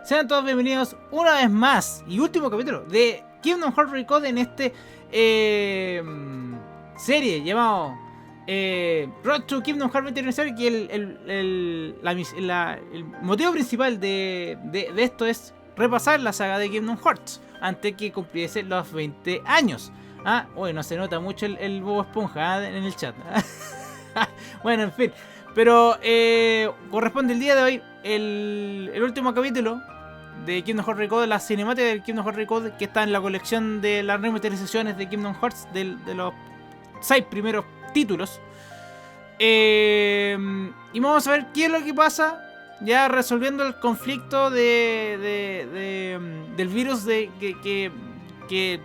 Sean todos bienvenidos una vez más y último capítulo de Kingdom Hearts Recorded en este serie llamado Road to Kingdom Hearts 20th, que el motivo principal de esto es repasar la saga de Kingdom Hearts antes que cumpliese los 20 años. No se nota mucho el Bobo Esponja en el chat. Bueno, en fin. Pero corresponde el día de hoy el último capítulo de Kingdom Hearts Recorded, la cinemática de Kingdom Hearts Recorded, que está en la colección de las remasterizaciones de Kingdom Hearts de los 6 primeros títulos. Y vamos a ver qué es lo que pasa, ya resolviendo el conflicto del virus que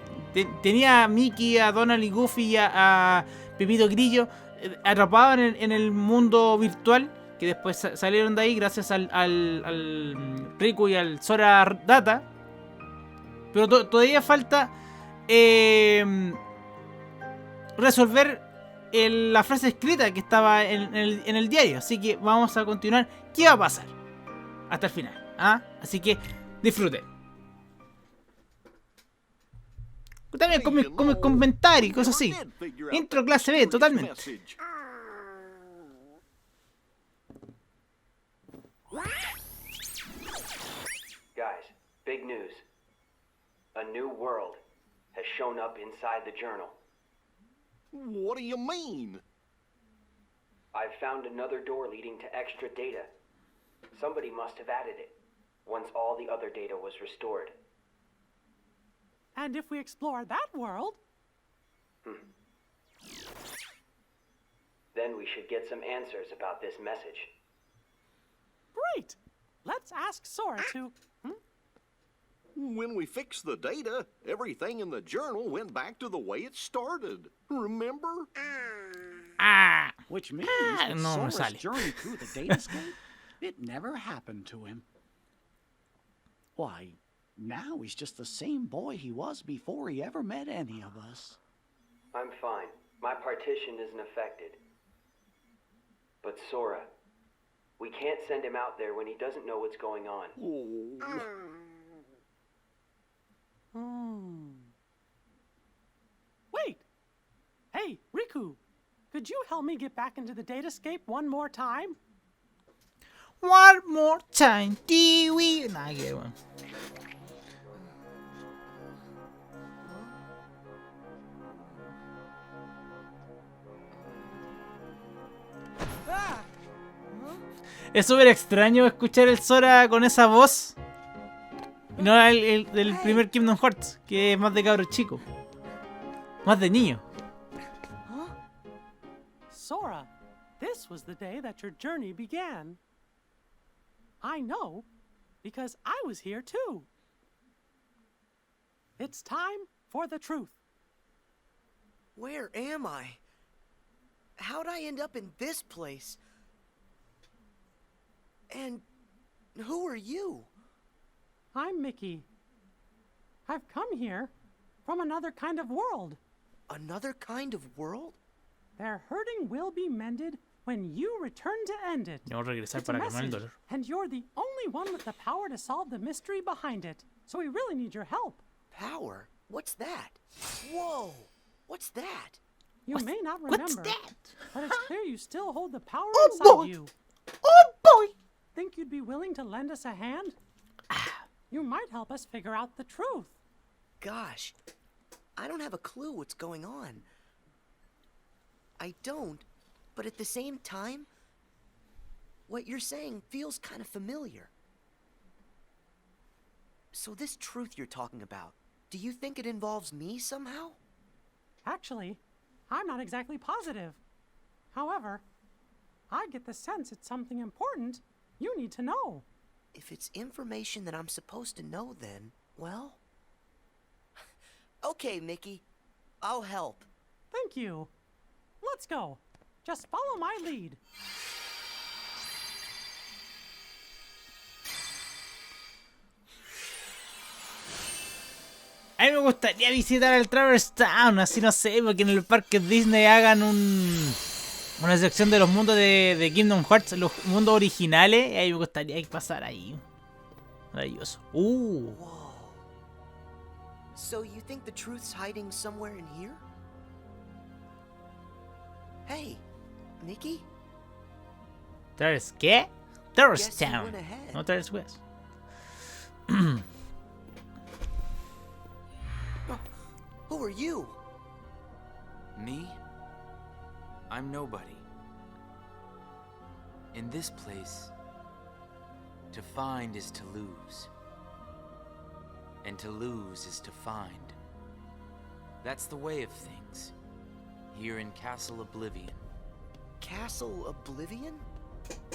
tenía a Mickey, a Donald y Goofy y a Pepito Grillo atrapados en el mundo virtual, que después salieron de ahí gracias al Riku y al Sora Data. Pero todavía falta resolver la frase escrita que estaba en el diario. Así que vamos a continuar. ¿Qué va a pasar? Hasta el final. Así que disfruten. También con mis comentarios y cosas así. Intro clase B, totalmente. Guys, big news. A new world has shown up inside the journal. What do you mean? I've found another door leading to extra data. Somebody must have added it, once all the other data was restored. And if we explore that world... Then we should get some answers about this message. Great! Let's ask Sora to... When we fixed the data, everything in the journal went back to the way it started. Remember? Which means that Sora's journey through the datascape, it never happened to him. Why, now he's just the same boy he was before he ever met any of us. I'm fine. My partition isn't affected. But Sora, we can't send him out there when he doesn't know what's going on. Wait! Hey, Riku! Could you help me get back into the datascape one more time? One more time, Tiwi. Nada que bueno. Es súper extraño escuchar el Sora con esa voz. Y no el del primer Kingdom Hearts, que es más de cabro chico. Más de niño. Sora, this was the day that your journey began. I know, because I was here too. It's time for the truth. Where am I? How'd I end up in this place? And who are you? I'm Mickey. I've come here from another kind of world. Another kind of world? Their hurting will be mended when you return to end it. Debo regresar It's a para calmar el message, dolor. and you're the only one with the power to solve the mystery behind it. So we really need your help. Power? What's that? Whoa! What's that? You may not remember, What's that? but it's clear you still hold the power Oh, inside boy. you. Oh boy! Think you'd be willing to lend us a hand? You might help us figure out the truth. Gosh, I don't have a clue what's going on. I don't, but at the same time, what you're saying feels kind of familiar. So this truth you're talking about, do you think it involves me somehow? Actually, I'm not exactly positive. However, I get the sense it's something important you need to know. If it's information that I'm supposed to know, then, well... Okay, Mickey. I'll help. Thank you. Let's go. Just follow my lead. A mí me gustaría visitar el Traverse Town, así no sé, porque en el parque Disney hagan una sección de los mundos de Kingdom Hearts, los mundos originales, y ahí me gustaría pasar ahí. Maravilloso. Whoa. So you think the truth's hiding somewhere in here? Hey, Mickey? ¿There's qué? There's Guess you Town. went ahead. No There's West. Who are you? Me? I'm nobody. In this place, to find is to lose. And to lose is to find. That's the way of things. Here in Castle Oblivion. Castle Oblivion?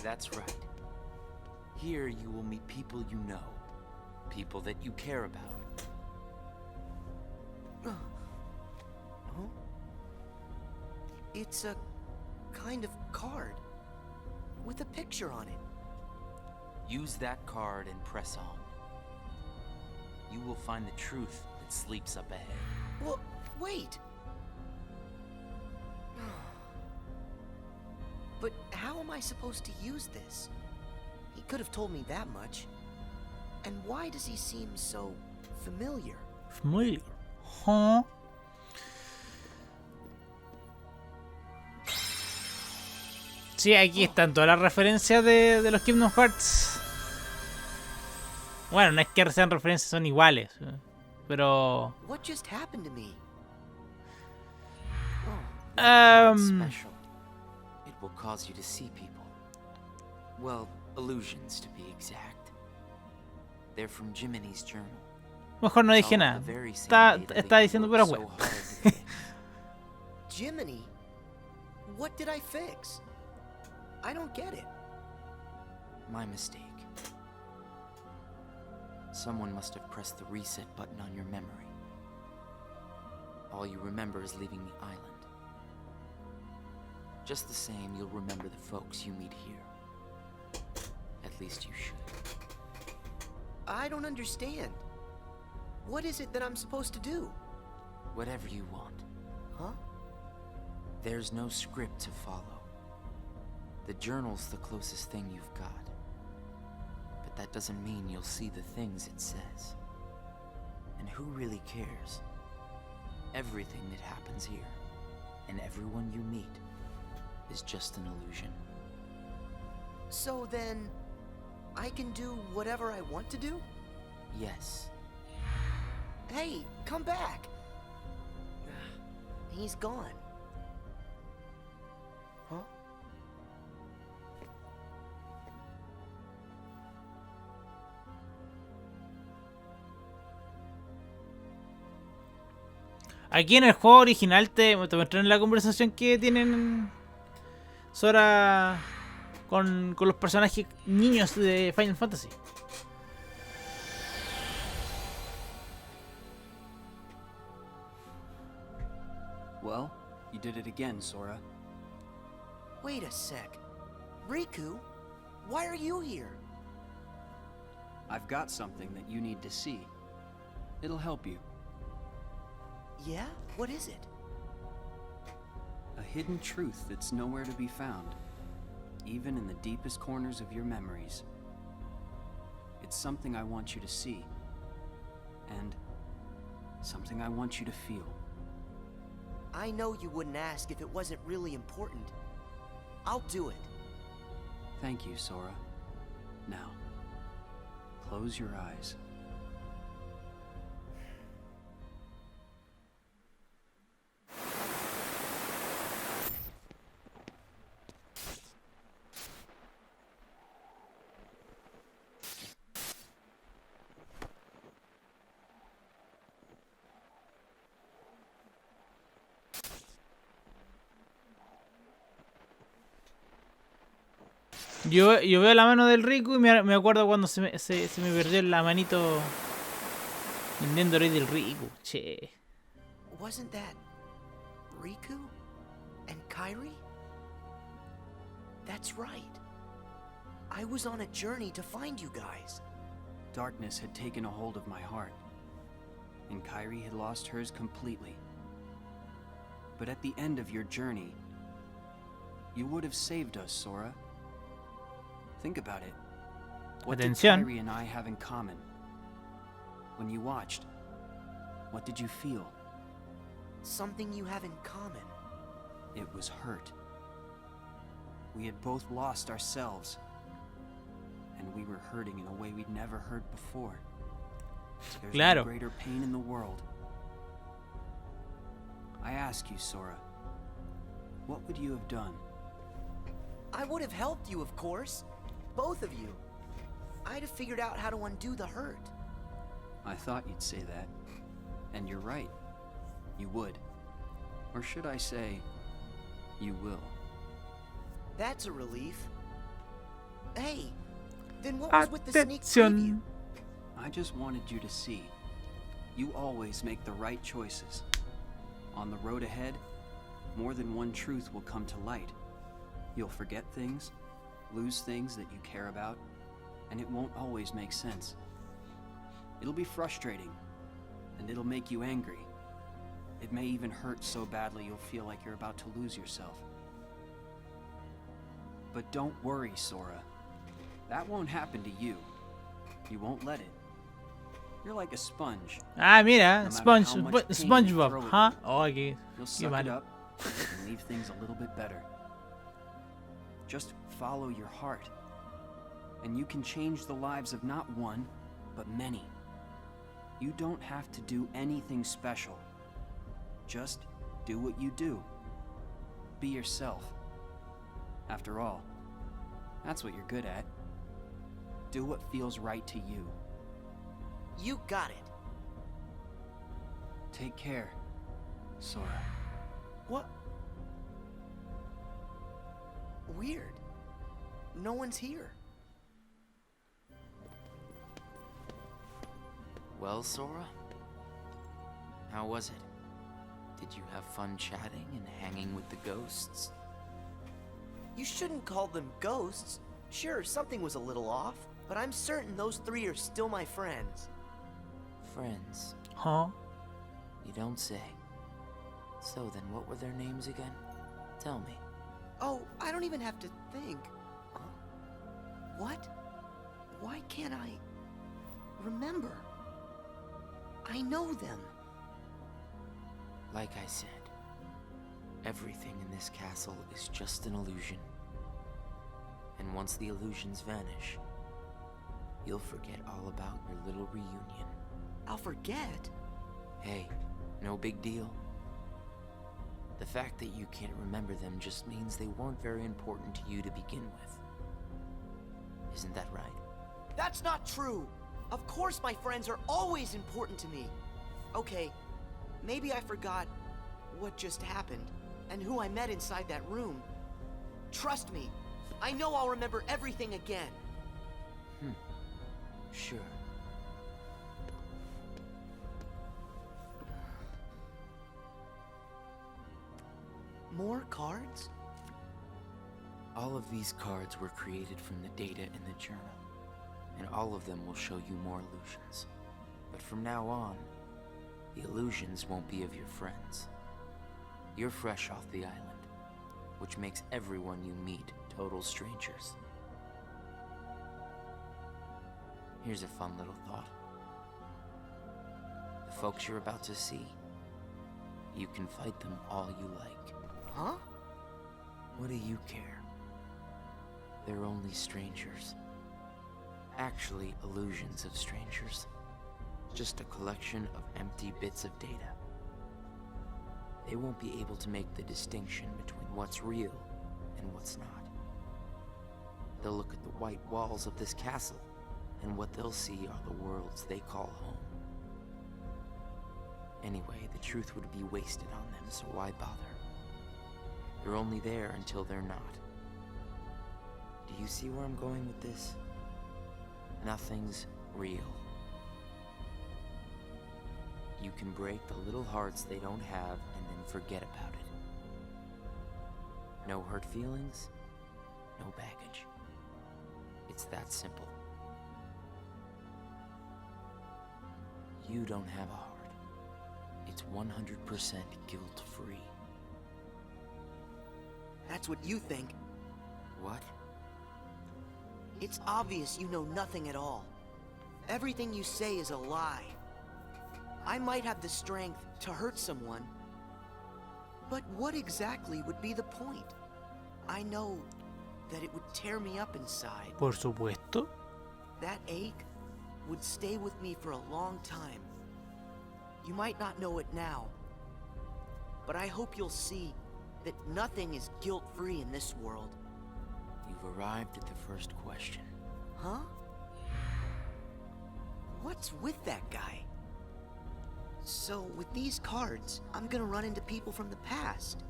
That's right. Here you will meet people you know. People that you care about. Huh? It's a kind of card with a picture on it. Use that card and press on. You will find the truth that sleeps up ahead. Well, wait. But how am I supposed to use this? He could have told me that much. And why does he seem so familiar? Familiar. Huh? Sí, aquí están todas las referencias de los Kingdom Hearts. Bueno, no es que sean referencias, son iguales. Pero... What just happened to me? That's special. It will cause you to see people. Well, illusions to be exact. They're from Jiminy's journal. Mejor no dije nada. Está diciendo pura web. Jiminy? What did I fix? I don't get it. My mistake. Someone must have pressed the reset button on your memory. All you remember is leaving the island. Just the same, you'll remember the folks you meet here. At least you should. I don't understand. What is it that I'm supposed to do? Whatever you want. Huh? There's no script to follow. The journal's the closest thing you've got. But that doesn't mean you'll see the things it says. And who really cares? Everything that happens here, and everyone you meet, is just an illusion. So then, I can do whatever I want to do? Yes. Hey, come back! He's gone. Huh? Aquí en el juego original te muestran la conversación que tienen Sora con los personajes niños de Final Fantasy. Well, you did it again, Sora. Wait a sec. Riku, why are you here? I've got something that you need to see. It'll help you. Yeah? What is it? A hidden truth that's nowhere to be found, even in the deepest corners of your memories. It's something I want you to see, and something I want you to feel. I know you wouldn't ask if it wasn't really important. I'll do it. Thank you, Sora. Now, close your eyes. Yo veo la mano del Riku y me acuerdo cuando se me perdió la manito Nintendo del Riku. Che. Wasn't that Riku and Kairi? That's right. I was on a journey to find you guys. Darkness had taken a hold of my heart, and Kairi had lost hers completely. But at the end of your journey, you would have saved us, Sora. Think about it. What did Atención. Kyrie and I have in common? When you watched, what did you feel? Something you have in common. It was hurt. We had both lost ourselves. And we were hurting in a way we'd never hurt before. There's Claro. no greater pain in the world. I ask you, Sora, what would you have done? I would have helped you, of course. Both of you. I'd have figured out how to undo the hurt. I thought you'd say that. And you're right. You would. Or should I say, you will. That's a relief. Hey, then what was with the sneak Atención. preview? I just wanted you to see. You always make the right choices. On the road ahead, more than one truth will come to light. You'll forget things, lose things that you care about, and it won't always make sense. It'll be frustrating, and it'll make you angry. It may even hurt so badly you'll feel like you're about to lose yourself. But don't worry, Sora. That won't happen to you. You won't let it. You're like a sponge. Ah, mira, No matter Sponge, how much pain you SpongeBob, throw at ¿ah? it, Oh, qué You'll suck it malo. up and leave things a little bit better. Just follow your heart. And you can change the lives of not one, but many. You don't have to do anything special. Just do what you do. Be yourself. After all, that's what you're good at. Do what feels right to you. You got it. Take care, Sora. What? Weird. No one's here. Well, Sora? How was it? Did you have fun chatting and hanging with the ghosts? You shouldn't call them ghosts. Sure, something was a little off, but I'm certain those three are still my friends. Friends? Huh? You don't say. So then what were their names again? Tell me. Oh, I don't even have to think. What? Why can't I remember? I know them. Like I said, everything in this castle is just an illusion. And once the illusions vanish, you'll forget all about your little reunion. I'll forget. Hey, no big deal. The fact that you can't remember them just means they weren't very important to you to begin with. Isn't that right? That's not true. Of course my friends are always important to me. Okay, maybe I forgot what just happened and who I met inside that room. Trust me, I know I'll remember everything again. Sure. More cards? All of these cards were created from the data in the journal, and all of them will show you more illusions. But from now on, the illusions won't be of your friends. You're fresh off the island, which makes everyone you meet total strangers. Here's a fun little thought. The folks you're about to see, you can fight them all you like. Huh? What do you care? They're only strangers. Actually, illusions of strangers. Just a collection of empty bits of data. They won't be able to make the distinction between what's real and what's not. They'll look at the white walls of this castle, and what they'll see are the worlds they call home. Anyway, the truth would be wasted on them, so why bother? They're only there until they're not. Do you see where I'm going with this? Nothing's real. You can break the little hearts they don't have and then forget about it. No hurt feelings, no baggage. It's that simple. You don't have a heart. It's 100% guilt-free. That's what you think. What? It's obvious you know nothing at all. Everything you say is a lie. I might have the strength to hurt someone, but what exactly would be the point? I know that it would tear me up inside. Por supuesto. That ache would stay with me for a long time. You might not know it now, but I hope you'll see that nothing is guilt-free in this world. You've arrived at the first question. Huh? What's with that guy? So, with these cards, I'm gonna run into people from the past.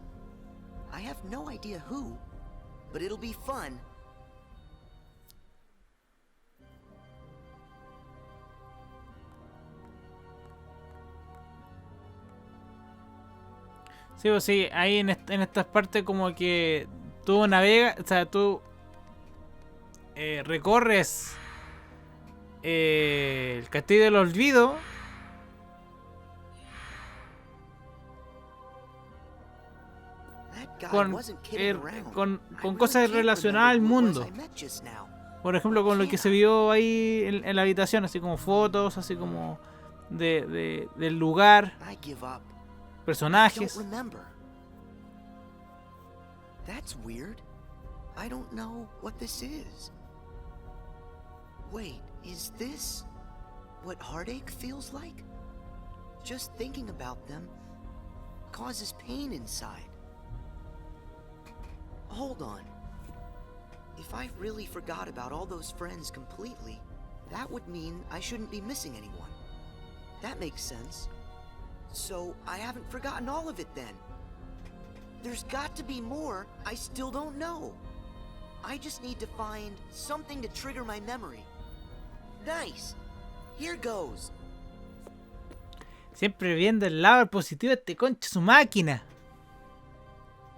I have no idea who, but it'll be fun. Sí, o sí, ahí en estas partes como que tú navegas, o sea, tú recorres el Castillo del Olvido. Con cosas relacionadas al mundo. Por ejemplo, con lo que se vio ahí en la habitación, así como fotos, así como del lugar, personajes. That's weird. I don't know what this is. Wait, is this what heartache feels like? Just thinking about them causes pain inside. Hold on. If I really forgot about all those friends completely, that would mean I shouldn't be missing anyone. That makes sense. So I haven't forgotten all of it then. There's got to be more I still don't know. I just need to find something to trigger my memory. Nice. Here goes. Siempre viendo el lado positivo de este concha su máquina.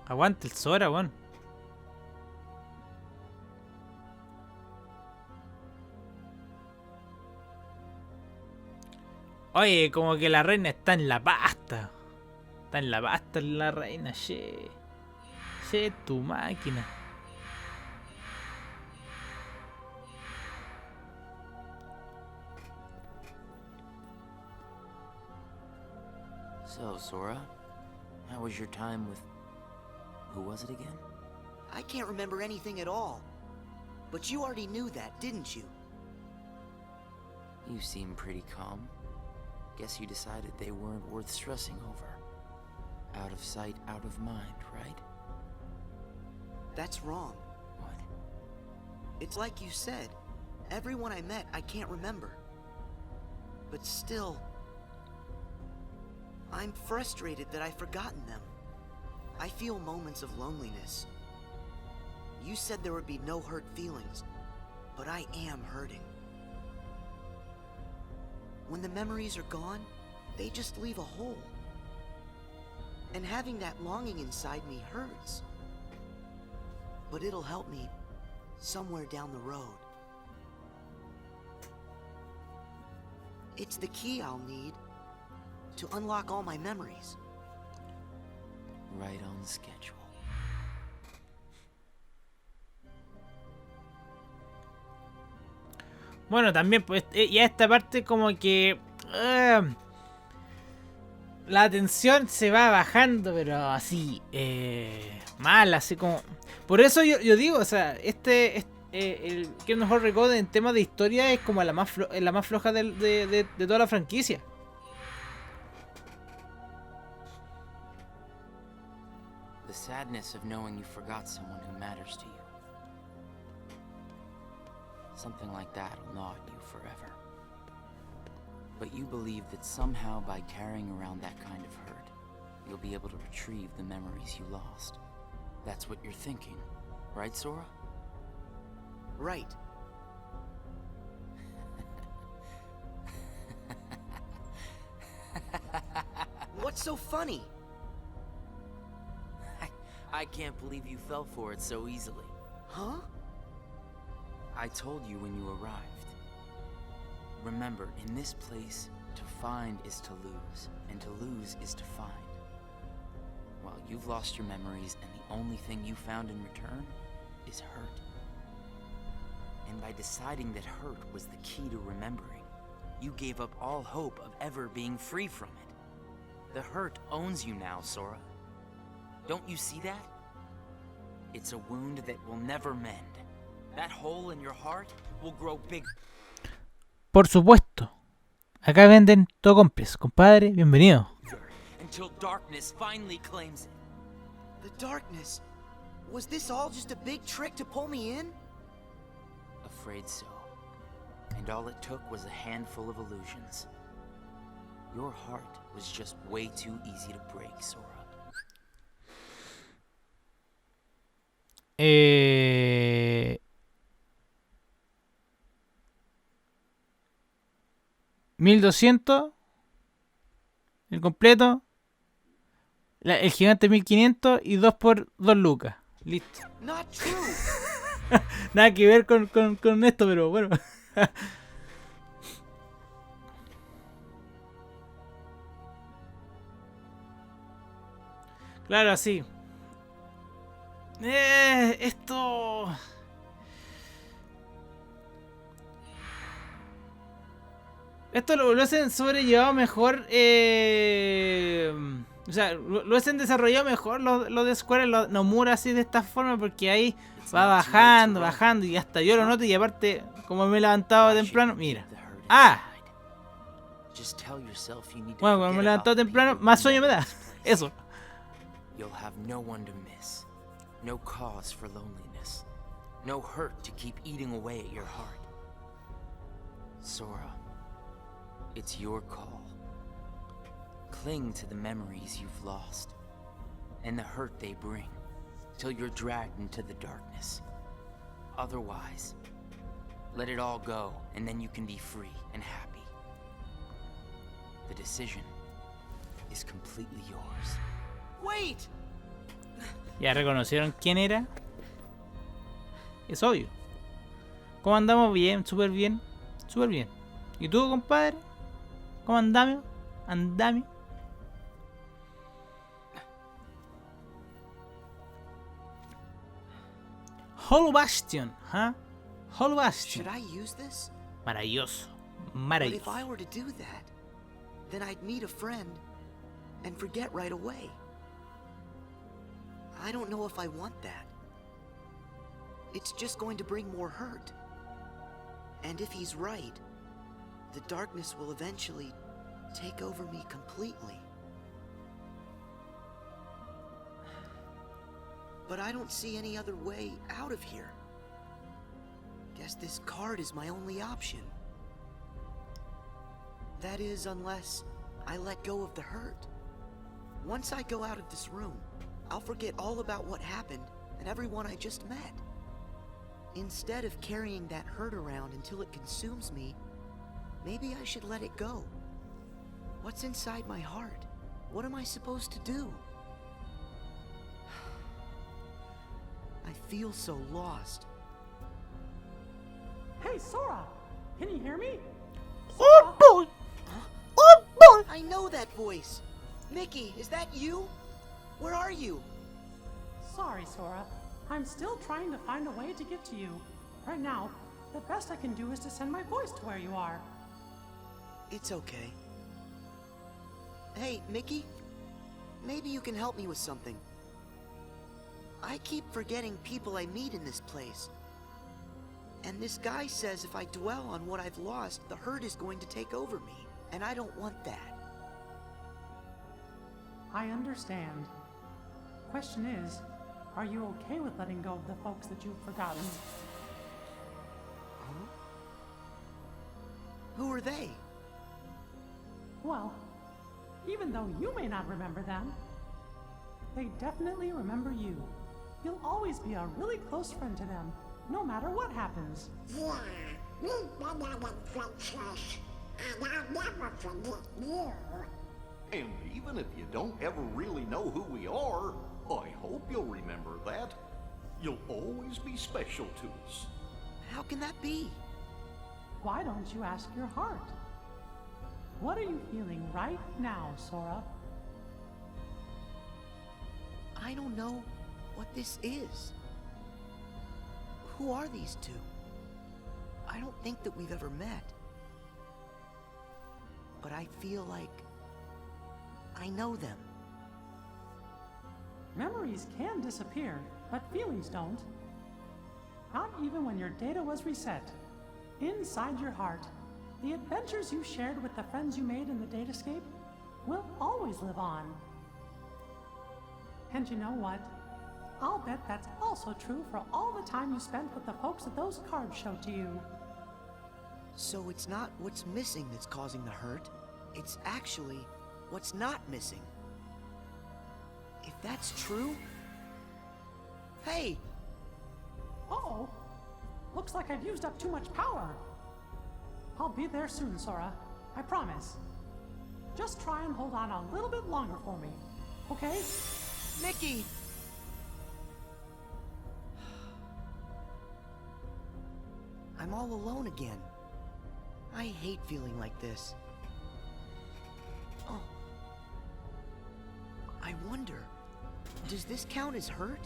Aguante el Sora, weón. Oye, como que la reina está en la pasta. Está en la pasta la reina, che. Che, tu máquina. So, Sora, how was your time with... who was it again? I can't remember anything at all. But you already knew that, didn't you? You seem pretty calm. Guess you decided they weren't worth stressing over. Out of sight, out of mind, right? That's wrong. What? It's like you said. Everyone I met, I can't remember. But still, I'm frustrated that I've forgotten them. I feel moments of loneliness. You said there would be no hurt feelings, but I am hurting. When the memories are gone, they just leave a hole. And having that longing inside me hurts. But it'll help me somewhere down the road. It's the key I'll need to unlock all my memories. Right on schedule. Bueno, también pues ya esta parte como que la tensión se va bajando, pero así mal, así como. Por eso yo digo, o sea, el que mejor recuerdo en temas de historia es como la más floja de toda la franquicia. The sadness of knowing you forgot someone who matters to you. Something like that will gnaw at you forever. But you believe that somehow by carrying around that kind of hurt, you'll be able to retrieve the memories you lost. That's what you're thinking, right, Sora? Right. What's so funny? I can't believe you fell for it so easily. Huh? I told you when you arrived. Remember, in this place, to find is to lose, and to lose is to find. Well, you've lost your memories, and the only thing you found in return is hurt. And by deciding that hurt was the key to remembering, you gave up all hope of ever being free from it. The hurt owns you now, Sora. Don't you see that? It's a wound that will never mend. That hole in your heart will grow big. Por supuesto. Acá venden todo compres. Compadre, bienvenido. Until darkness finally claims it. The darkness? Was this all just a big trick to pull me in? Afraid so. And all it took was a handful of illusions. Your heart was just way too easy to break, Sora. 1200 el completo, el gigante 1500 y 2 por 2 lucas. Listo. Not true. Nada que ver con esto, pero bueno. Claro, así. Esto... Esto lo hacen sobrellevado mejor. O sea, lo hacen desarrollado mejor lo de Square, Nomura, así de esta forma, porque ahí va bajando, bajando, y hasta yo lo noto. Y aparte, como me he levantado temprano, mira. ¡Ah! Bueno, como me he levantado temprano, más sueño me da. Eso. You'll have no one to miss, no cause for loneliness, no hurt to keep eating away at your heart. Sora, it's your call. Cling to the memories you've lost, and the hurt they bring, till you're dragged into the darkness. Otherwise, let it all go, and then you can be free and happy. The decision is completely yours. Wait! ¿Ya reconocieron quién era? Es obvio. ¿Cómo andamos? Bien, súper bien. Súper bien. ¿Y tú, compadre? ¿Cómo andamos? Andame. Hollow Bastion, ¿ah? Hollow Bastion. Should I use this? Maravilloso. But Maravilloso. if I were to do that, then I'd meet a friend and forget right away. I don't know if I want that. It's just going to bring more hurt. And if he's right, the darkness will eventually take over me completely. But I don't see any other way out of here. Guess this card is my only option. That is, unless I let go of the hurt. Once I go out of this room, I'll forget all about what happened and everyone I just met. Instead of carrying that hurt around until it consumes me, maybe I should let it go. What's inside my heart? What am I supposed to do? I feel so lost. Hey, Sora! Can you hear me? Oh boy! Oh boy! I know that voice. Mickey, is that you? Where are you? Sorry, Sora. I'm still trying to find a way to get to you. Right now, the best I can do is to send my voice to where you are. It's okay. Hey, Mickey? Maybe you can help me with something. I keep forgetting people I meet in this place. And this guy says if I dwell on what I've lost, the hurt is going to take over me. And I don't want that. I understand. Question is, are you okay with letting go of the folks that you've forgotten? Huh? Who are they? Well, even though you may not remember them, they definitely remember you. You'll always be a really close friend to them, no matter what happens. Yeah, we've been on adventures, and I'll never forget you. And even if you don't ever really know who we are, I hope you'll remember that. You'll always be special to us. How can that be? Why don't you ask your heart? What are you feeling right now, Sora? I don't know what this is. Who are these two? I don't think that we've ever met. But I feel like I know them. Memories can disappear, but feelings don't. Not even when your data was reset. Inside your heart, the adventures you shared with the friends you made in the datascape will always live on. And you know what? I'll bet that's also true for all the time you spent with the folks that those cards showed to you. So it's not what's missing that's causing the hurt. It's actually what's not missing. If that's true... Hey! Uh-oh. Looks like I've used up too much power. I'll be there soon, Sora. I promise. Just try and hold on a little bit longer for me, okay? Mickey! I'm all alone again. I hate feeling like this. Oh. I wonder, does this count as hurt?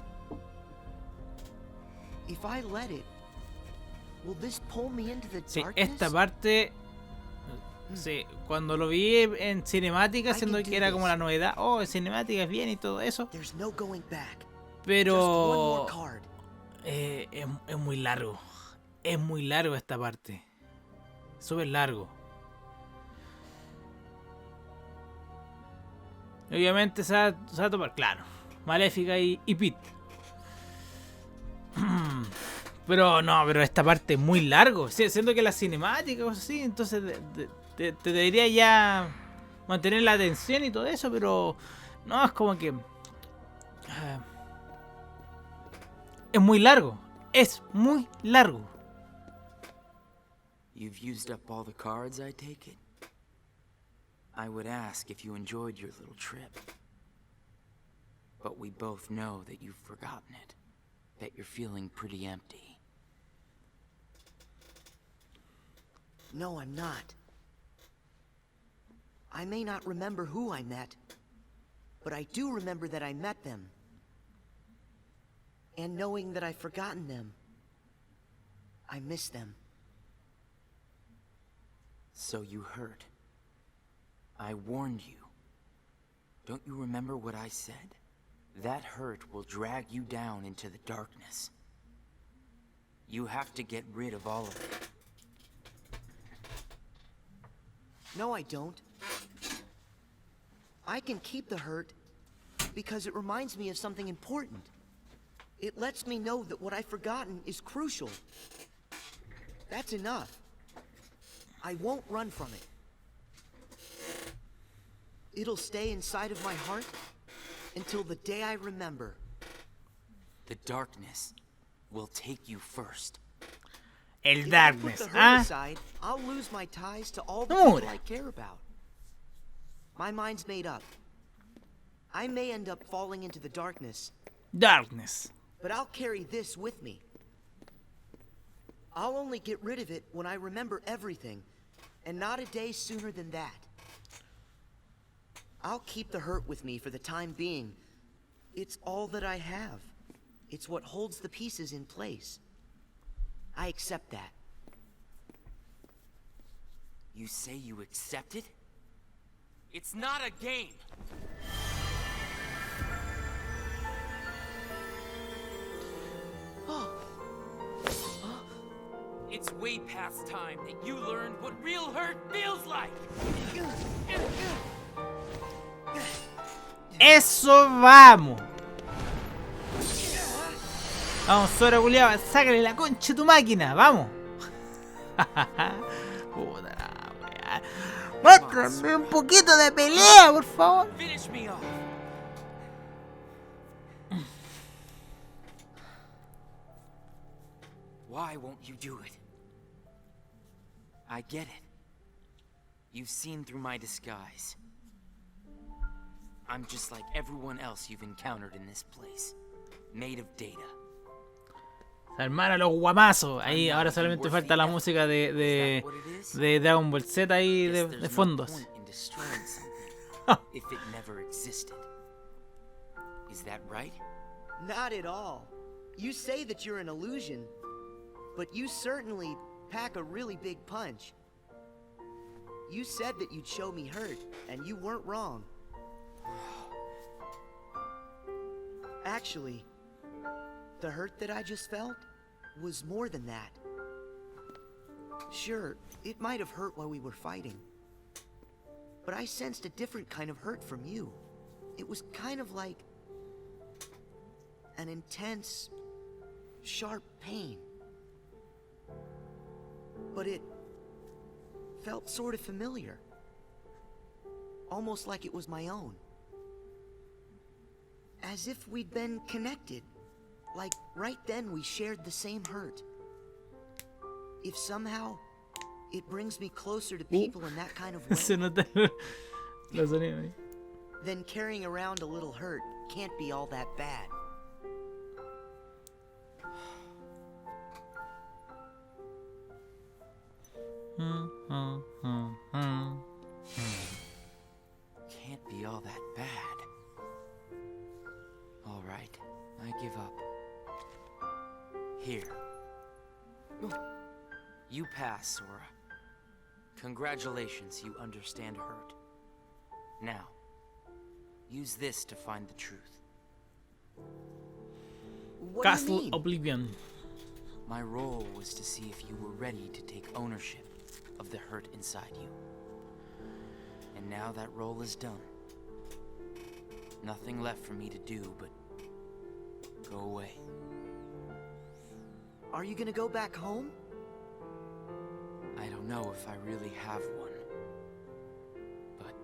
If I let it, will this pull me into the Sí, darkness? esta parte... Sí, cuando lo vi en cinemática, siendo que era como la novedad, oh, en cinemática es bien y todo eso. There's no going back. Pero Just one more card. Es muy largo. Es muy largo esta parte. Súper largo. Obviamente se va a topar, claro. Maléfica y Pete. Pero esta parte es muy largo. Siento que la cinemática o así, entonces te debería ya mantener la atención y todo eso, pero no, es como que es muy largo. Es muy largo. You've used up all the cards, I take it? I would ask if you enjoyed your little trip. But we both know that you've forgotten it. That you're feeling pretty empty. No, I'm not. I may not remember who I met, but I do remember that I met them. And knowing that I've forgotten them, I miss them. So you heard. I warned you. Don't you remember what I said? That hurt will drag you down into the darkness. You have to get rid of all of it. No, I don't. I can keep the hurt because it reminds me of something important. It lets me know that what I've forgotten is crucial. That's enough. I won't run from it. It'll stay inside of my heart until the day I remember. The darkness will take you first. El darkness, if I put the hurt aside, I'll lose my ties to all the people I care about. My mind's made up. I may end up falling into the darkness. Darkness. But I'll carry this with me. I'll only get rid of it when I remember everything, and not a day sooner than that. I'll keep the hurt with me for the time being. It's all that I have. It's what holds the pieces in place. I accept that. You say you accept it? It's not a game! It's way past time that you learned what real hurt feels like! ¡Eso vamos! Vamos, Sora culiao, sácale la concha a tu máquina, vamos. Puta la weá. Muéstrame un poquito de pelea, por favor. Finish me off. Why won't you do it? I get it. You've seen through my disguise. I'm just like everyone else you've encountered in this place. Made of data. Hermano, los guamazos. Ahí ahora solamente falta la música de Dragon Ball Z ahí de fondos. If it never existed. Is that right? Not at all. You say that you're an illusion, but you certainly pack a really big punch. You said that you'd show me hurt, and you weren't wrong. Actually, the hurt that I just felt was more than that. Sure, it might have hurt while we were fighting, but I sensed a different kind of hurt from you. It was kind of like an intense, sharp pain. But it felt sort of familiar. Almost like it was my own. As if we'd been connected. Like right then we shared the same hurt. If somehow it brings me closer to people in that kind of way, Se nota los sonidos ahí. then carrying around a little hurt can't be all that bad. Can't be all that bad. All right, I give up. Here. You pass, Sora. Congratulations, you understand hurt. Now, use this to find the truth. What do you Castle mean? Oblivion. My role was to see if you were ready to take ownership of the hurt inside you. And now that role is done. Nothing left for me to do but go away. Are you gonna go back home? I don't know if I really have one. But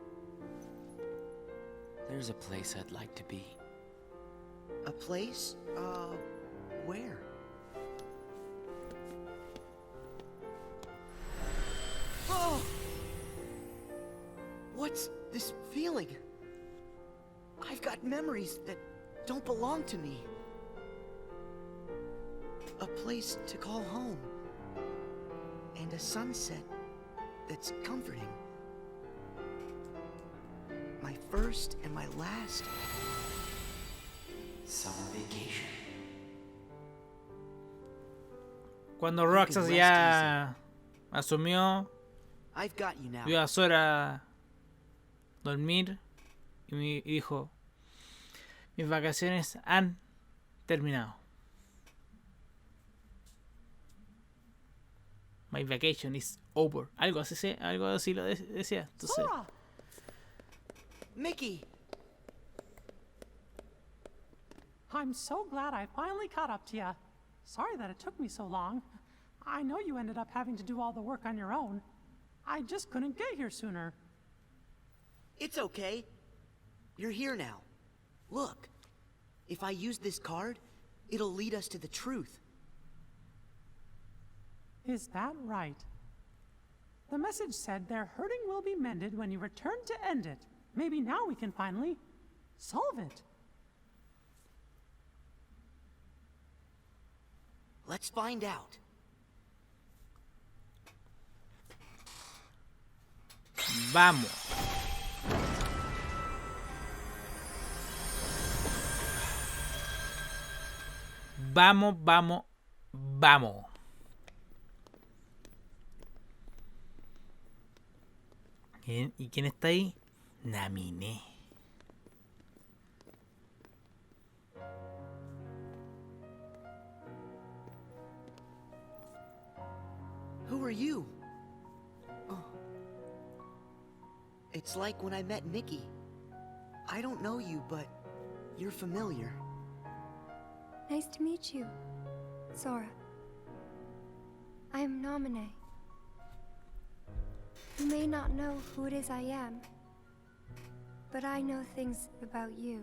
there's a place I'd like to be. A place? Where? Oh! What's this feeling? I've got memories that don't belong to me. A place to call home. And a sunset that's comforting. My first and my last Summer vacation. Cuando Roxas ya asumió, I've got you now. vio a Sora dormir y dijo: mis vacaciones han terminado. My vacation is over. Algo así lo decía. Entonces, Sora! Mickey! I'm so glad I finally caught up to you. Sorry that it took me so long. I know you ended up having to do all the work on your own. I just couldn't get here sooner. It's okay. You're here now. Look. If I use this card, it'll lead us to the truth. Is that right? The message said their hurting will be mended when you return to end it. Maybe now we can finally solve it. Let's find out. vamos. Vamos, vamos, vamos. ¿Y quién está ahí? Naminé. Who are you? Oh. It's like when I met Nikki. I don't know you, but you're familiar. Nice to meet you, Sora. I am Naminé. You may not know who it is I am, but I know things about you.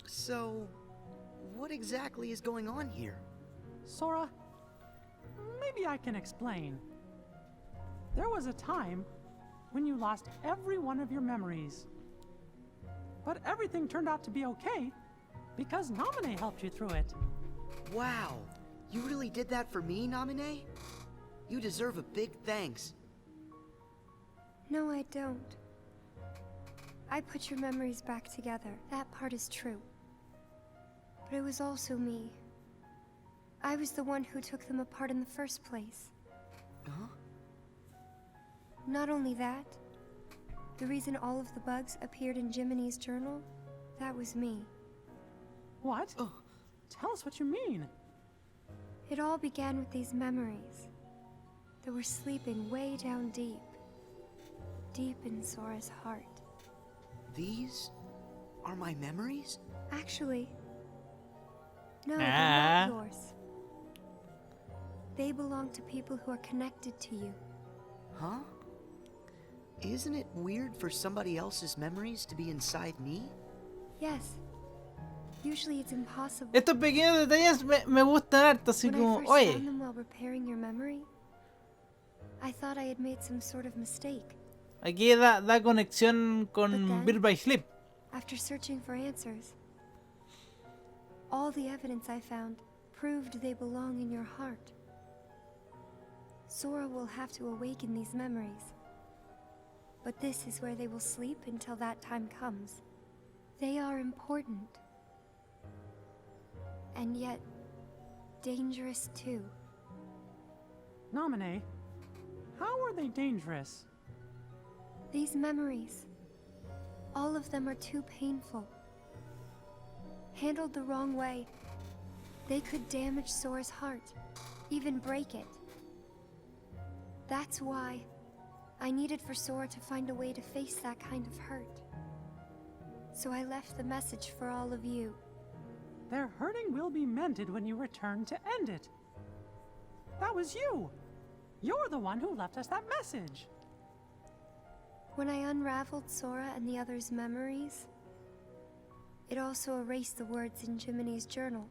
So what exactly is going on here? Sora, maybe I can explain. There was a time when you lost every one of your memories. But everything turned out to be okay because Naminé helped you through it. Wow, you really did that for me, Naminé? You deserve a big thanks. No, I don't. I put your memories back together. That part is true. But it was also me. I was the one who took them apart in the first place. Huh? Not only that, the reason all of the bugs appeared in Jiminy's journal, that was me. What? Oh. Tell us what you mean. It all began with these memories that were sleeping way down deep. Deep in Sora's heart. These are my memories? Actually, no, they're not yours. They belong to people who are connected to you. Huh? Isn't it weird for somebody else's memories to be inside me? Yes. Usually it's impossible. Estos pequeños detalles me gustan harto, así When como, I first oye, found them while repairing your memory, I thought I had made some sort of mistake. aquí da conexión con But then- Birth by Sleep. After searching for answers, all the evidence I found proved they belong in your heart. Sora will have to awaken these memories. But this is where they will sleep until that time comes. They are important. And yet, dangerous too. Nominee, how are they dangerous? These memories, all of them are too painful. Handled the wrong way, they could damage Sora's heart, even break it. That's why I needed for Sora to find a way to face that kind of hurt. So I left the message for all of you. Their hurting will be mended when you return to end it. That was you. You're the one who left us that message. When I unraveled Sora and the others' memories, it also erased the words in Jiminy's journal.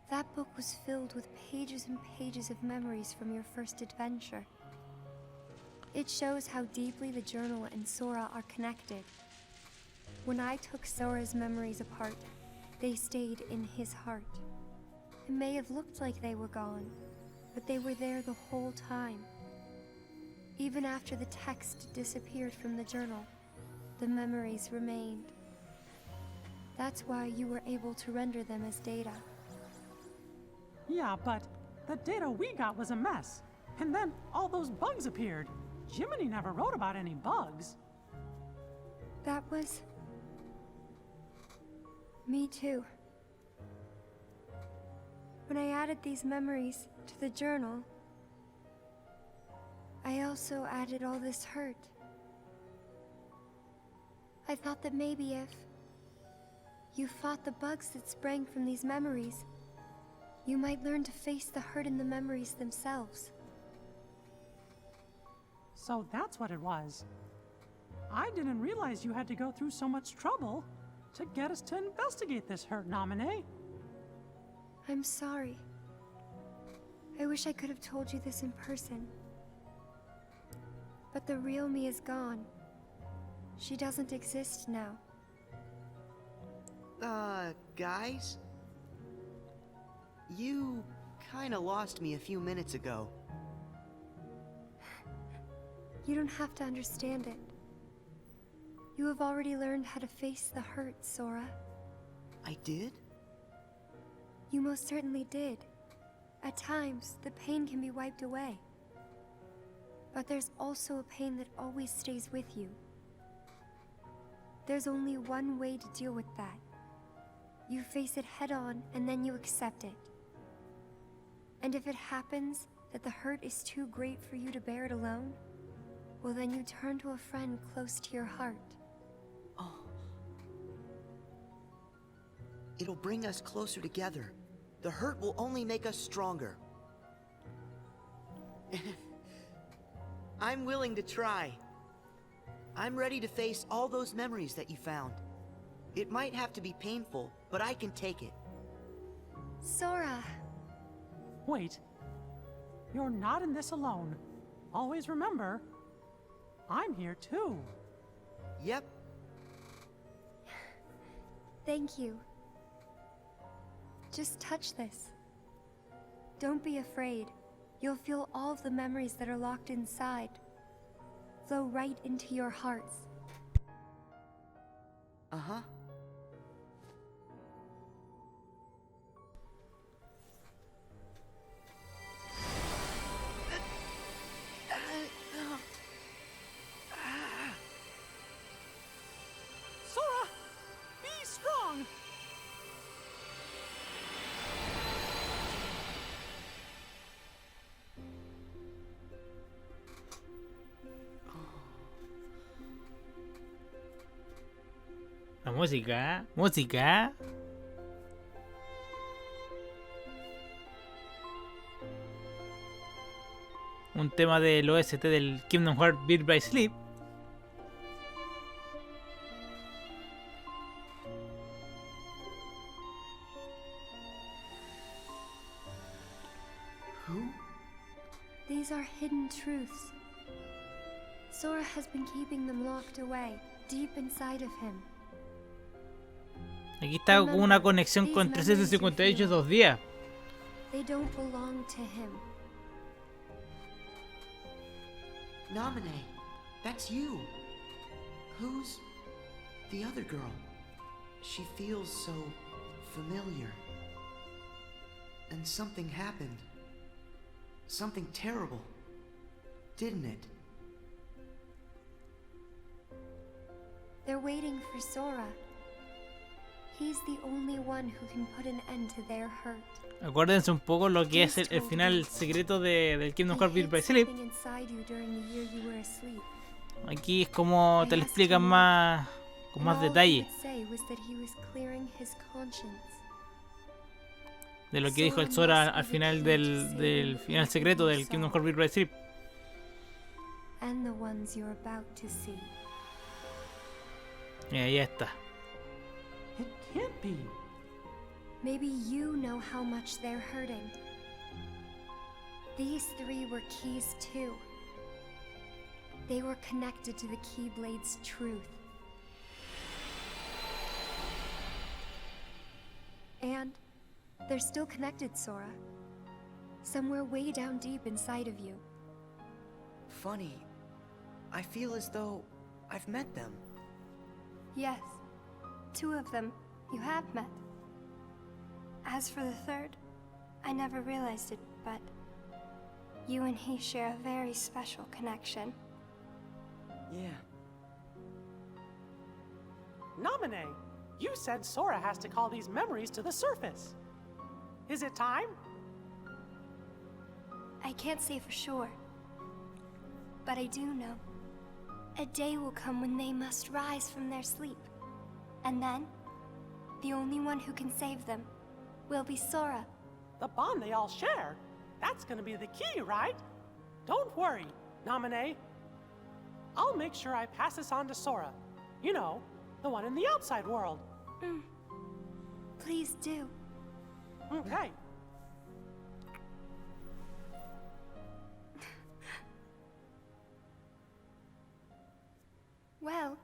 That book was filled with pages and pages of memories from your first adventure. It shows how deeply the journal and Sora are connected. When I took Sora's memories apart, they stayed in his heart. It may have looked like they were gone, but they were there the whole time. Even after the text disappeared from the journal, the memories remained. That's why you were able to render them as data. Yeah, but the data we got was a mess. And then all those bugs appeared. Jiminy never wrote about any bugs. That was... me too. When I added these memories to the journal, I also added all this hurt. I thought that maybe if you fought the bugs that sprang from these memories, you might learn to face the hurt in the memories themselves. So that's what it was. I didn't realize you had to go through so much trouble to get us to investigate this hurt, Nominee. I'm sorry. I wish I could have told you this in person. But the real me is gone. She doesn't exist now. Guys? You kinda lost me a few minutes ago. You don't have to understand it. You have already learned how to face the hurt, Sora. I did? You most certainly did. At times, the pain can be wiped away. But there's also a pain that always stays with you. There's only one way to deal with that. You face it head on, and then you accept it. And if it happens that the hurt is too great for you to bear it alone, well then you turn to a friend close to your heart. Oh. It'll bring us closer together. The hurt will only make us stronger. I'm willing to try. I'm ready to face all those memories that you found. It might have to be painful, but I can take it. Sora! Wait. You're not in this alone. Always remember, I'm here too. Yep. Thank you. Just touch this. Don't be afraid. You'll feel all of the memories that are locked inside flow right into your hearts. Uh-huh. música. Música. Un tema del OST del Kingdom Hearts Birth by Sleep. These are hidden truths. Sora has been keeping them locked away, deep inside of him. Aquí está una conexión con 358 2 días. They don't belong to him. Nominee, that's you. Who's the other girl? She feels so familiar. And something happened. Something terrible, didn't it? They're waiting for Sora. He's the only one who can put an end to their hurt. Acuérdense un poco lo que es el final secreto del Kingdom Hearts Birth by Sleep. Aquí es como te lo explican más con más detalle de lo que dijo el Sora al final del final secreto del Kingdom Hearts Birth by Sleep. Y ahí está. It can't be. Maybe you know how much they're hurting. These three were keys too. They were connected to the Keyblade's truth. And they're still connected, Sora. Somewhere way down deep inside of you. Funny. I feel as though I've met them. Yes, 2 of them you have met. As for the third, I never realized it, but you and he share a very special connection. Yeah. Nominee, you said Sora has to call these memories to the surface. Is it time? I can't say for sure, but I do know. A day will come when they must rise from their sleep. And then, the only one who can save them will be Sora. The bond they all share? That's gonna be the key, right? Don't worry, Nominee. I'll make sure I pass this on to Sora. You know, the one in the outside world. Please do. Okay. Well,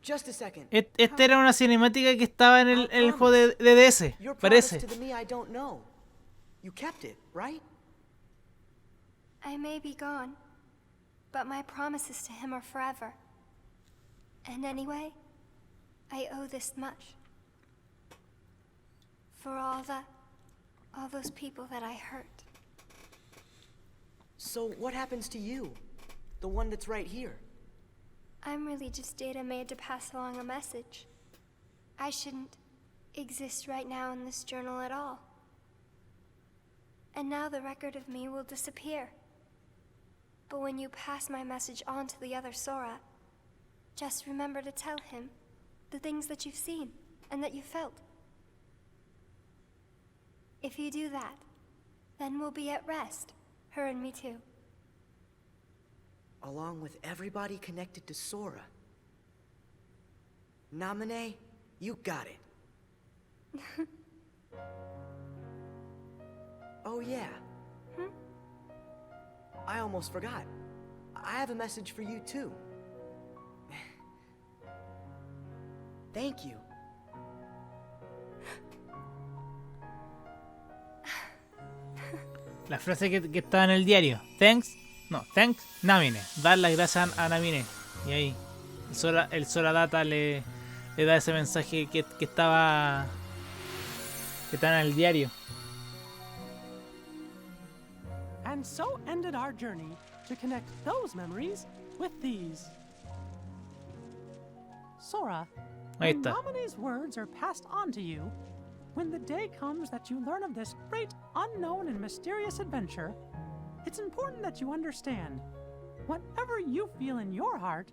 Just a second. Esta era una cinemática que estaba en el juego de DS, Your parece. promise to the me I don't know. You kept it, right? I may be gone, but my promises to him are forever. And anyway, I owe this much. For all those people that I hurt. So what happens to you? The one that's right here? I'm really just data made to pass along a message. I shouldn't exist right now in this journal at all. And now the record of me will disappear. But when you pass my message on to the other Sora, just remember to tell him the things that you've seen and that you felt. If you do that, then we'll be at rest, her and me too. Along with everybody connected to Sora. Nominee, you got it. Oh yeah. I almost forgot. I have a message for you too. Thank you. La frase que estaba en el diario. Thanks, Namine. Dar las gracias a Namine. Y ahí, el Sora Data le da ese mensaje que estaba en el diario. And so ended our journey to connect those memories with these. Sora, Ahí when está. Nominee's words are passed on to you, when the day comes that you learn of this great, unknown, and mysterious adventure, it's important that you understand, whatever you feel in your heart,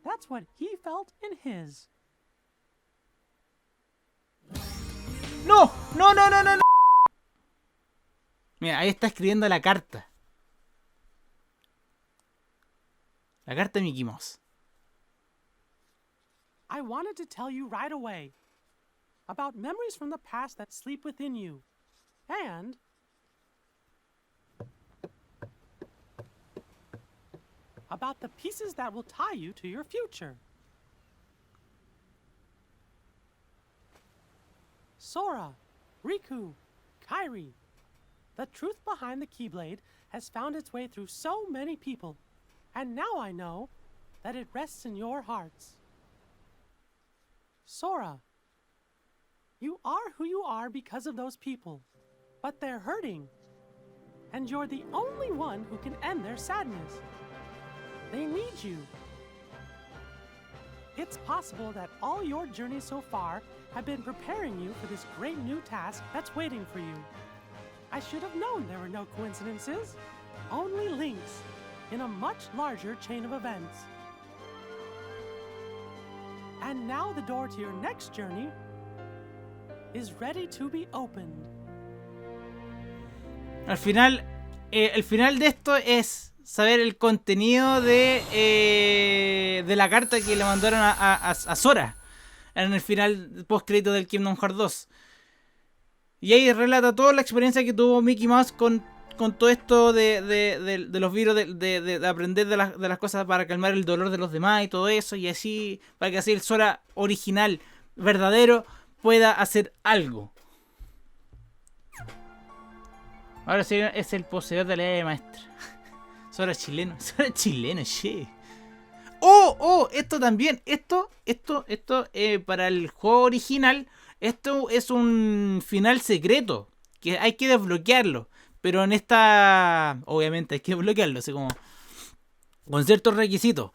that's what he felt in his. ¡No! ¡No, no, no, no, no! Mira, ahí está escribiendo la carta. La carta de Mickey Mouse. I wanted to tell you right away about memories from the past that sleep within you, and about the pieces that will tie you to your future. Sora, Riku, Kairi, the truth behind the Keyblade has found its way through so many people, and now I know that it rests in your hearts. Sora, you are who you are because of those people, but they're hurting, and you're the only one who can end their sadness. They need you. It's possible that all your journeys so far have been preparing you for this great new task that's waiting for you. I should have known there were no coincidences, only links in a much larger chain of events. And now the door to your next journey is ready to be opened. Al final, el final de esto es saber el contenido de la carta que le mandaron a Sora en el final post crédito del Kingdom Hearts 2. Y ahí relata toda la experiencia que tuvo Mickey Mouse con todo esto de los virus, de aprender de las cosas para calmar el dolor de los demás y todo eso, y así, para que así el Sora original, verdadero, pueda hacer algo. Ahora sí es el poseedor de la llave maestra. Sora chileno, che. Oh, esto también, esto para el juego original, esto es un final secreto, que hay que desbloquearlo. Pero en esta, obviamente hay que desbloquearlo, así como con ciertos requisitos.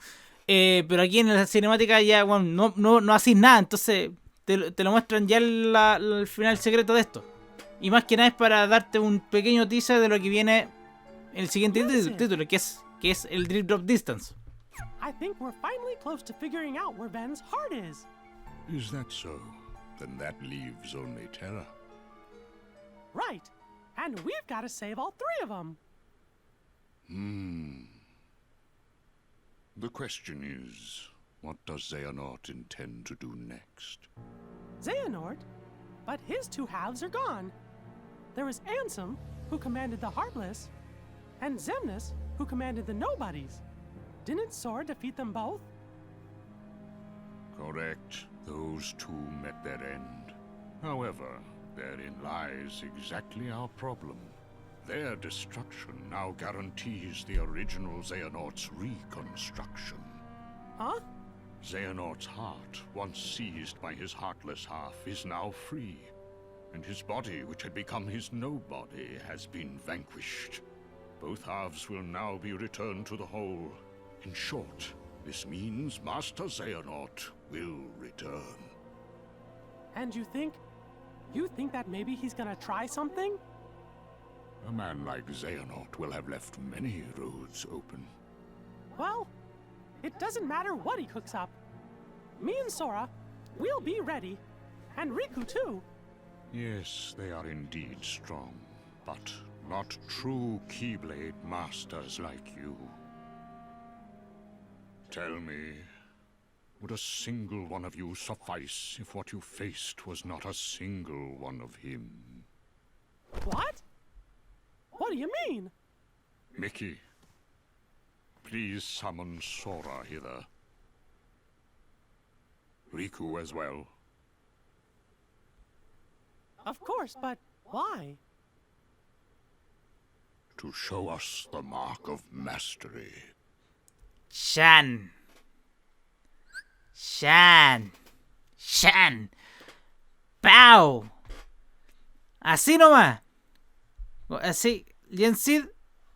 Pero aquí en la cinemática ya, bueno, no haces nada, entonces te lo muestran ya el final secreto de esto. Y más que nada es para darte un pequeño teaser de lo que viene en el siguiente título, que es el Drip Drop Distance. I think we're finally close to figuring out where Ben's heart is. Is that so? Then that leaves only Terra. Right. And we've got to save all three of them. The question is, what does Xehanort intend to do next? Xehanort? But his two halves are gone. There was Ansem, who commanded the Heartless, and Xemnas, who commanded the Nobodies. Didn't Sora defeat them both? Correct. Those two met their end. However, therein lies exactly our problem. Their destruction now guarantees the original Xehanort's reconstruction. Huh? Xehanort's heart, once seized by his heartless half, is now free. And his body, which had become his nobody, has been vanquished. Both halves will now be returned to the whole. In short, this means Master Xehanort will return. And you think that maybe he's gonna try something? A man like Xehanort will have left many roads open. Well, it doesn't matter what he cooks up. Me and Sora, we'll be ready. And Riku too. Yes, they are indeed strong, but not true Keyblade masters like you. Tell me, would a single one of you suffice if what you faced was not a single one of him? What? What do you mean? Mickey, please summon Sora hither. Riku as well. Of course, but why? To show us the mark of mastery. Shan. ¡Pau! Así nomás. Así, Gen Sid,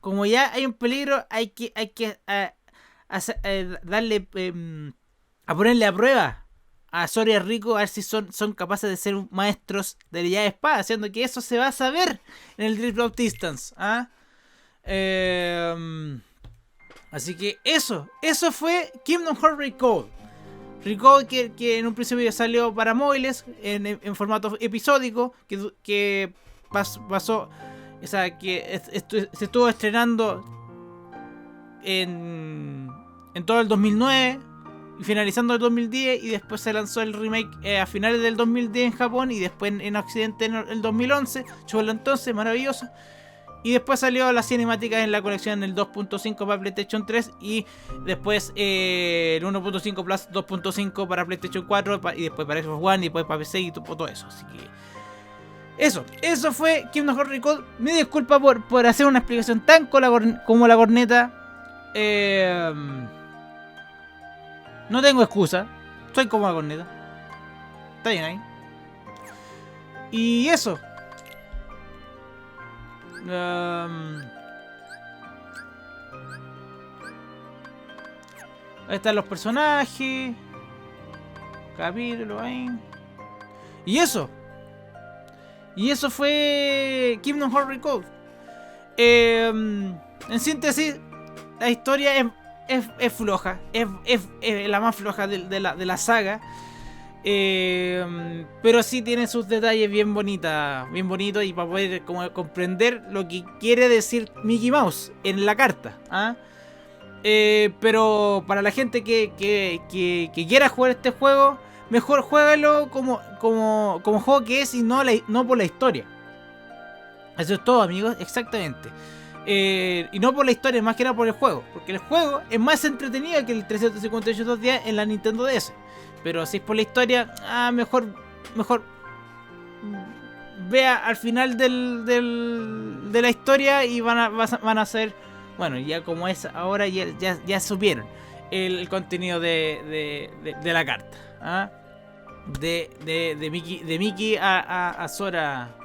como ya hay un peligro, hay que darle a ponerle a prueba a Sora y a Riku, a ver si son capaces de ser maestros de la llave espada, haciendo que eso se va a saber en el Drip Drop Distance. Así que eso fue Kingdom Hearts Recall. Recode, que en un principio salió para móviles en formato episódico, que pasó, o sea, que se estuvo estrenando en todo el 2009 y finalizando el 2010, y después se lanzó el remake a finales del 2010 en Japón y después en Occidente en el 2011, chulo entonces, maravilloso. Y después salió la cinemática en la colección el 2.5 para PlayStation 3 y después el 1.5 Plus 2.5 para PlayStation 4 y después para Xbox One y después para PC y todo eso. Así que eso fue Kingdom Hearts Recode. Me disculpa por hacer una explicación tan como la corneta. No tengo excusa. Soy como la corneta. Está bien ahí. Y eso. Ahí están los personajes. Capítulo ahí. Y eso fue Kingdom Hearts Recode. En síntesis, la historia es floja. Es la más floja de la saga. Pero sí tiene sus detalles bien bonitos y para poder como comprender lo que quiere decir Mickey Mouse en la carta, ¿ah? Pero para la gente que quiera jugar este juego, mejor juégalo como juego que es y no por la historia. Eso es todo, amigos, exactamente. Y no por la historia, más que nada por el juego, porque el juego es más entretenido que el 358 días en la Nintendo DS. Pero si es por la historia, mejor vea al final de la historia y van a ser, bueno, ya como es ahora, ya supieron el contenido de la carta, ¿ah? de Mickey a Sora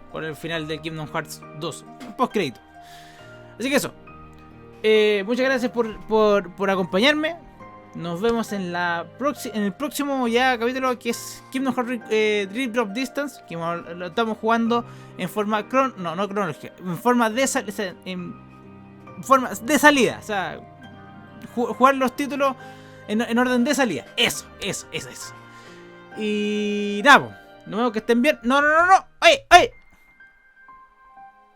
con el final de Kingdom Hearts 2, post crédito. Así que eso, muchas gracias por acompañarme. Nos vemos en el próximo ya capítulo, que es Kingdom Hearts Dream Drop Distance, que lo estamos jugando en forma no cronológica, en forma de salida, o sea, jugar los títulos en orden de salida. Eso. Y nada, nos vemos, que estén bien. No. Oye.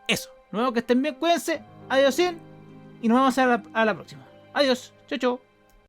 Eso, nos vemos, que estén bien, cuídense. Adiós, y nos vemos a la próxima. Adiós, chau.